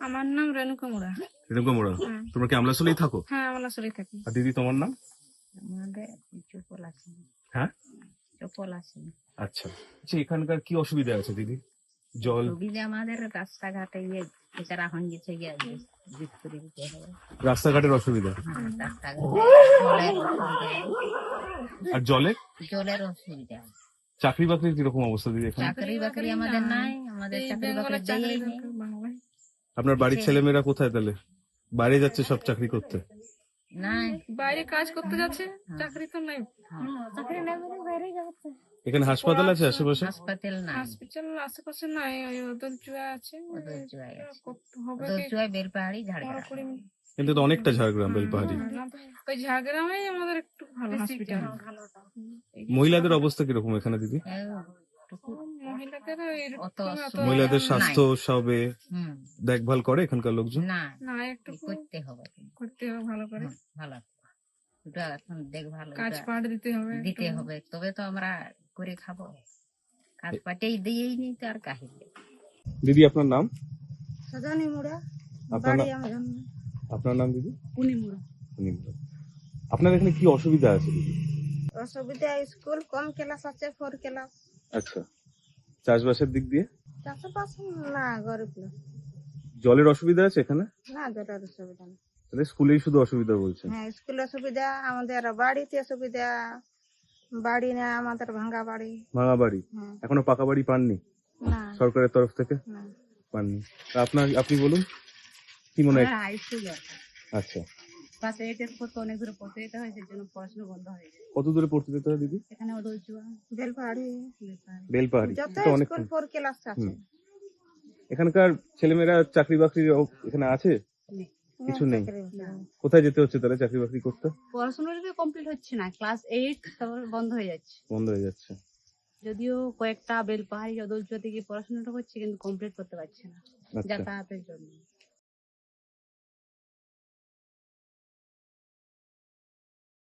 আমার নাম রেণুকা মুড়া। রেণুকা মোড়া, হ্যাঁ। তোমরা কি আমলাসলেই থাকো? হ্যাঁ, আমলাসলেই থাকি। আর দিদি তোমার নাম? আমাদের চপল আছে, হ্যাঁ, চপল আছে। আচ্ছা। আচ্ছা, এখানকার কি অসুবিধা আছে দিদি? জল, সুবিধা আমাদের রাস্তাঘাটে বেচারা হন গেছে জিত করে দিতে হবে। রাস্তাঘাটের অসুবিধা, হ্যাঁ, রাস্তাঘাটে জলের অসুবিধা, আর জলে জলের অসুবিধা। চাকরি বাকরির কিরকম অবস্থা দিদি এখানে? চাকরি বাকরি আমাদের নাই, আমাদের এই চাকরি বেঙ্গলের বাকরি চাকরি দেয়ই নেই। দরকার বাংলায়। আপনার বাড়ির ছেলেমেয়েরা কোথায় তাহলে? বাইরে যাচ্ছে সব চাকরি করতে। নাই, বাইরে কাজ করতে যাচ্ছে, চাকরি তো নাই। চাকরি নাই বলে বাইরে যাচ্ছে। এখানে হাসপাতাল আছে আশেপাশে? হাসপাতাল নাই, হসপিটাল আশেপাশে নাই, ওই ওদলচুয়া আছে। ওদের জয় আছে, করতে হবে ওদের কি? জয় বেলপাহাড়ি বড় ঝাড়গ্রাম। করে কিন্তু তো অনেকটা ঝাড়গ্রাম বেলপাহাড়ি। ওই ঝাড়গ্রামেই আমাদের একটু ভালো হসপিটাল। মহিলাদের অবস্থা কিরকম এখানে দিদি? মহিলাদের অত মহিলাদের নাই। স্বাস্থ্য সবে হুম, দেখভাল করে এখানকার লোকজন? না, না, একটু করতে হবে, করতে হবে ভালো করে, ভালো ওটা এখন দেখভাল কাজ ওটা পাঠ দিতে হবে। দিতে হবে, তবে তো আমরা করে খাবো। কাজ পাটেই দিয়েই নি তো আর কাহিলে। দিদি আপনার নাম? সজানি মুড়া, আপনার বাড়ি নাম? আমার আপনার নাম দিদি? উনি মুড়া। আপনার এখানে কি অসুবিধা আছে দিদি? অসুবিধা স্কুল কম ক্লাস আছে, 4 ক্লাস। আচ্ছা, চাষবাসের দিক দিয়ে চাষবাস না, গরিব লোক। জলের অসুবিধা আছে এখানে? না, জলের অসুবিধা না। তাহলে স্কুলেই শুধু অসুবিধা বলছেন? হ্যাঁ, স্কুলের সুবিধা, আমাদের বাড়িতে সুবিধা। বাড়ি না, আমাদের ভাঙা বাড়ি। ভাঙা বাড়ি? হ্যাঁ। এখনো পাকা বাড়ি পাননি না, সরকারের তরফ থেকে? না। পাননি। তা আপনি বলুন কি মনে হয়? হাই স্কুল আচ্ছা, ক্লাস 8 এর পর তো অনেক দূরে পড়তে যেতে হয়, সেজন্য পড়াশোনা বন্ধ হয়ে যায়। কত দূরে পড়তে যেতে হয় দিদি? এখানে ওদলচুয়া, বেলপাহাড়ি বেলপাহাড়ি, যত তো অনেক। স্কুল 4 ক্লাস আছে। এখানকার ছেলেমেয়েরা চাকরি বাকরি এখানে আছে? কিছু নেই। কোথায় যেতে হচ্ছে তাহলে চাকরি বাকরি করতে? পড়াশোনাটা কমপ্লিট হচ্ছে না, ক্লাস 8 তারপর বন্ধ হয়ে যাচ্ছে। বন্ধ হয়ে যাচ্ছে। যদিও কয়েকটা বেলপাহাড়ি ওদলচুয়া থেকে পড়াশোনাটা হচ্ছে, কিন্তু কমপ্লিট করতে পারছে না আচ্ছা, যাতায়াতের জন্য।